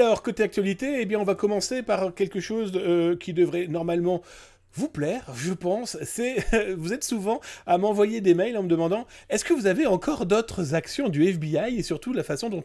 Alors, côté actualité, eh bien, on va commencer par quelque chose qui devrait normalement vous plaire, je pense. C'est, vous êtes souvent à m'envoyer des mails en me demandant est-ce que vous avez encore d'autres actions du FBI et surtout la façon dont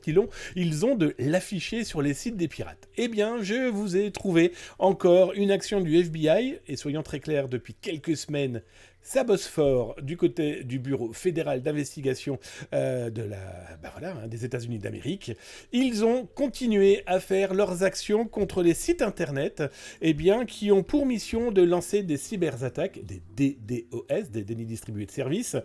ils ont de l'afficher sur les sites des pirates. Eh bien, je vous ai trouvé encore une action du FBI et soyons très clairs, depuis quelques semaines, ça bosse fort du côté du Bureau fédéral d'investigation des États-Unis d'Amérique. Ils ont continué à faire leurs actions contre les sites internet qui ont pour mission de lancer des cyberattaques, des DDoS, des dénis distribués de services.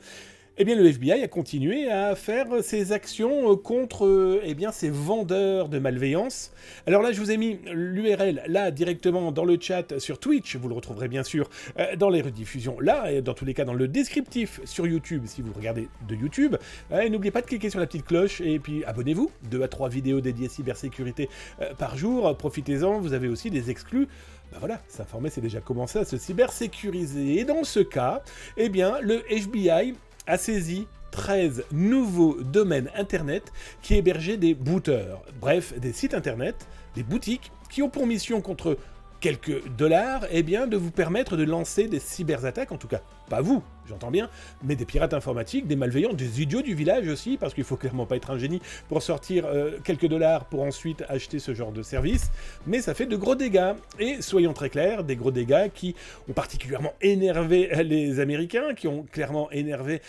Eh bien, le FBI a continué à faire ses actions contre ces vendeurs de malveillance. Alors là, je vous ai mis l'URL là directement dans le chat sur Twitch. Vous le retrouverez bien sûr dans les rediffusions là, et dans tous les cas dans le descriptif sur YouTube si vous regardez de YouTube. Et n'oubliez pas de cliquer sur la petite cloche et puis abonnez-vous. 2 à 3 vidéos dédiées cybersécurité par jour. Profitez-en, vous avez aussi des exclus. S'informer, c'est déjà commencé à se cybersécuriser. Et dans ce cas, le FBI a saisi 13 nouveaux domaines internet qui hébergeaient des booters, bref, des sites internet, des boutiques qui ont pour mission contre quelques dollars, de vous permettre de lancer des cyberattaques, en tout cas, pas vous, j'entends bien, mais des pirates informatiques, des malveillants, des idiots du village aussi, parce qu'il faut clairement pas être un génie pour sortir quelques dollars pour ensuite acheter ce genre de service, mais ça fait de gros dégâts. Et soyons très clairs, des gros dégâts qui ont particulièrement énervé les Américains, qui ont clairement énervé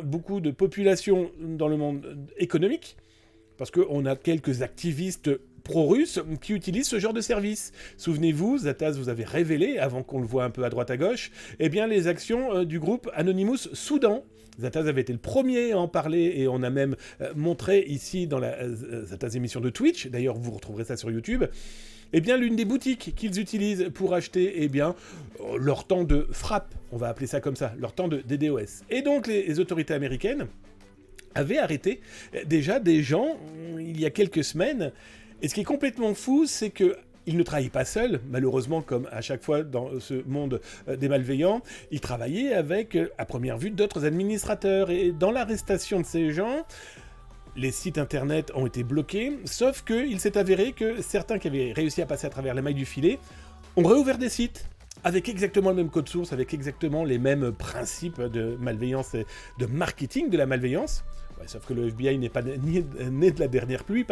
beaucoup de populations dans le monde économique, parce qu'on a quelques activistes pro-russes qui utilisent ce genre de service. Souvenez-vous, Zataz vous avait révélé, avant qu'on le voit un peu à droite à gauche, les actions du groupe Anonymous Soudan. Zataz avait été le premier à en parler et on a même montré ici dans la Zataz émission de Twitch, d'ailleurs vous retrouverez ça sur YouTube, l'une des boutiques qu'ils utilisent pour acheter leur temps de frappe, on va appeler ça comme ça, leur temps de DDoS. Et donc les autorités américaines avaient arrêté déjà des gens il y a quelques semaines. Et ce qui est complètement fou, c'est qu'ils ne travaillaient pas seuls, malheureusement, comme à chaque fois dans ce monde des malveillants. Ils travaillaient avec, à première vue, d'autres administrateurs. Et dans l'arrestation de ces gens, les sites internet ont été bloqués, sauf qu'il s'est avéré que certains qui avaient réussi à passer à travers les mailles du filet ont réouvert des sites avec exactement le même code source, avec exactement les mêmes principes de malveillance et de marketing de la malveillance. Ouais, sauf que le FBI n'est pas né de la dernière pluie,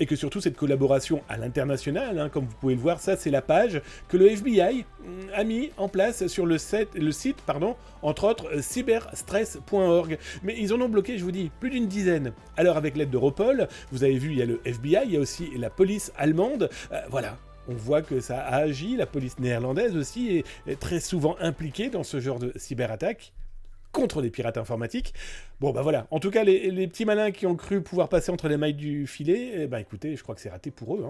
et que surtout cette collaboration à l'international, comme vous pouvez le voir, ça c'est la page que le FBI a mis en place sur le site, entre autres cyberstress.org. Mais ils en ont bloqué, je vous dis, plus d'une dizaine. Alors avec l'aide d'Europol, vous avez vu, il y a le FBI, il y a aussi la police allemande, on voit que ça a agi, la police néerlandaise aussi est très souvent impliquée dans ce genre de cyberattaque contre les pirates informatiques. En tout cas, les petits malins qui ont cru pouvoir passer entre les mailles du filet, écoutez, je crois que c'est raté pour eux.